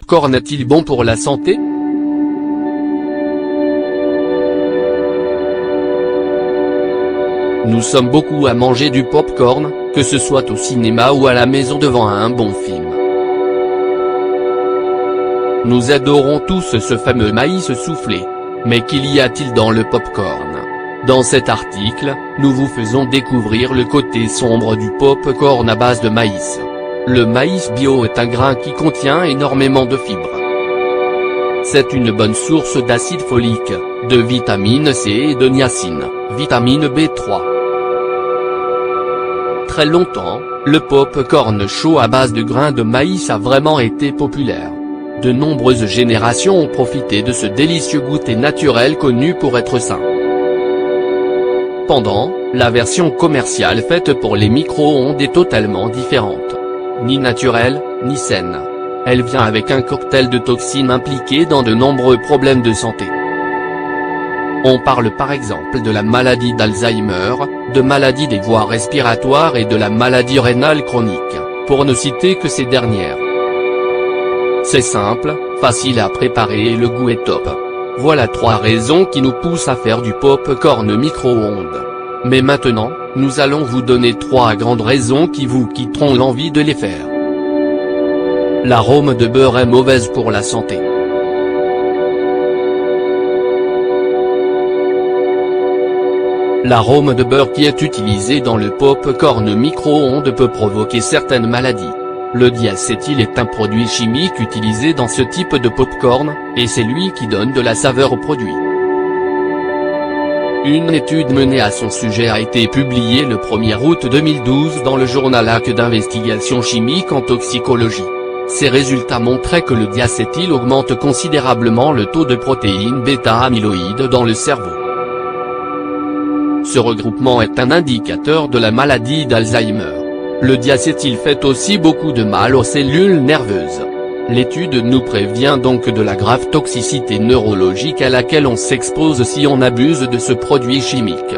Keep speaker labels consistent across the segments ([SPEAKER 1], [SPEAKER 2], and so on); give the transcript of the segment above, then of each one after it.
[SPEAKER 1] Corn est-il bon pour la santé? Nous sommes beaucoup à manger du pop-corn, que ce soit au cinéma ou à la maison devant un bon film. Nous adorons tous ce fameux maïs soufflé. Mais qu'y a-t-il dans le pop-corn? Dans cet article, nous vous faisons découvrir le côté sombre du pop-corn à base de maïs. Le maïs bio est un grain qui contient énormément de fibres. C'est une bonne source d'acide folique, de vitamine C et de niacine, vitamine B3. Très longtemps, le pop-corn chaud à base de grains de maïs a vraiment été populaire. De nombreuses générations ont profité de ce délicieux goûter naturel connu pour être sain. Pendant, la version commerciale faite pour les micro-ondes est totalement différente. Ni naturelle, ni saine. Elle vient avec un cocktail de toxines impliquées dans de nombreux problèmes de santé. On parle par exemple de la maladie d'Alzheimer, de maladie des voies respiratoires et de la maladie rénale chronique, pour ne citer que ces dernières. C'est simple, facile à préparer et le goût est top. Voilà 3 raisons qui nous poussent à faire du pop-corn micro-ondes. Mais maintenant, nous allons vous donner 3 grandes raisons qui vous quitteront l'envie de les faire. L'arôme de beurre est mauvaise pour la santé. L'arôme de beurre qui est utilisé dans le pop-corn micro-ondes peut provoquer certaines maladies. Le diacétyl est un produit chimique utilisé dans ce type de pop-corn, et c'est lui qui donne de la saveur au produit. Une étude menée à son sujet a été publiée le 1er août 2012 dans le journal Actes d'investigation chimique en toxicologie. Ces résultats montraient que le diacétyl augmente considérablement le taux de protéines bêta-amyloïdes dans le cerveau. Ce regroupement est un indicateur de la maladie d'Alzheimer. Le diacétyl fait aussi beaucoup de mal aux cellules nerveuses. L'étude nous prévient donc de la grave toxicité neurologique à laquelle on s'expose si on abuse de ce produit chimique.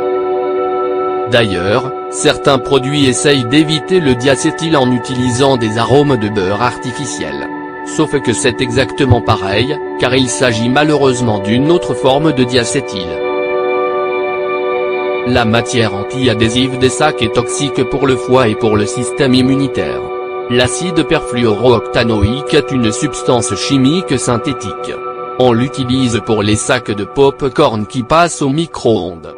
[SPEAKER 1] D'ailleurs, certains produits essayent d'éviter le diacétyl en utilisant des arômes de beurre artificiels. Sauf que c'est exactement pareil, car il s'agit malheureusement d'une autre forme de diacétyl. La matière anti-adhésive des sacs est toxique pour le foie et pour le système immunitaire. L'acide perfluorooctanoïque est une substance chimique synthétique. On l'utilise pour les sacs de pop-corn qui passent au micro-ondes.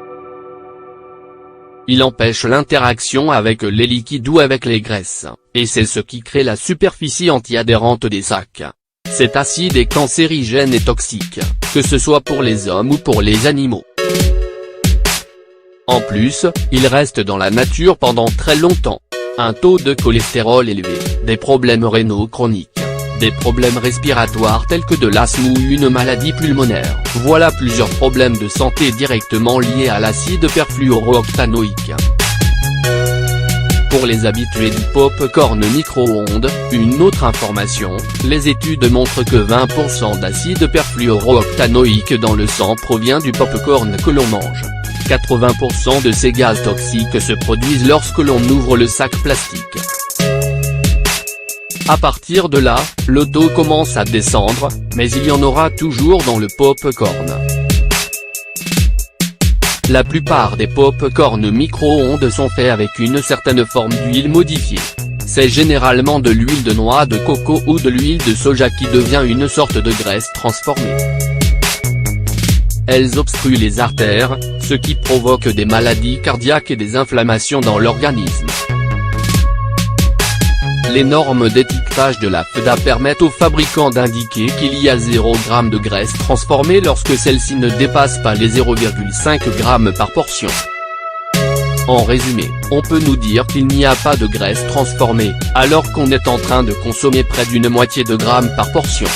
[SPEAKER 1] Il empêche l'interaction avec les liquides ou avec les graisses, et c'est ce qui crée la superficie anti-adhérente des sacs. Cet acide est cancérigène et toxique, que ce soit pour les hommes ou pour les animaux. En plus, il reste dans la nature pendant très longtemps. Un taux de cholestérol élevé, des problèmes rénaux chroniques, des problèmes respiratoires tels que de l'asthme ou une maladie pulmonaire. Voilà plusieurs problèmes de santé directement liés à l'acide perfluorooctanoïque. Pour les habitués du pop-corn micro-ondes, une autre information, les études montrent que 20% d'acide perfluorooctanoïque dans le sang provient du pop-corn que l'on mange. 80% de ces gaz toxiques se produisent lorsque l'on ouvre le sac plastique. À partir de là, le taux commence à descendre, mais il y en aura toujours dans le pop-corn. La plupart des pop-corn micro-ondes sont faits avec une certaine forme d'huile modifiée. C'est généralement de l'huile de noix de coco ou de l'huile de soja qui devient une sorte de graisse transformée. Elles obstruent les artères, ce qui provoque des maladies cardiaques et des inflammations dans l'organisme. Les normes d'étiquetage de la FDA permettent aux fabricants d'indiquer qu'il y a 0 g de graisse transformée lorsque celle-ci ne dépasse pas les 0,5 g par portion. En résumé, on peut nous dire qu'il n'y a pas de graisse transformée, alors qu'on est en train de consommer près d'une moitié de gramme par portion.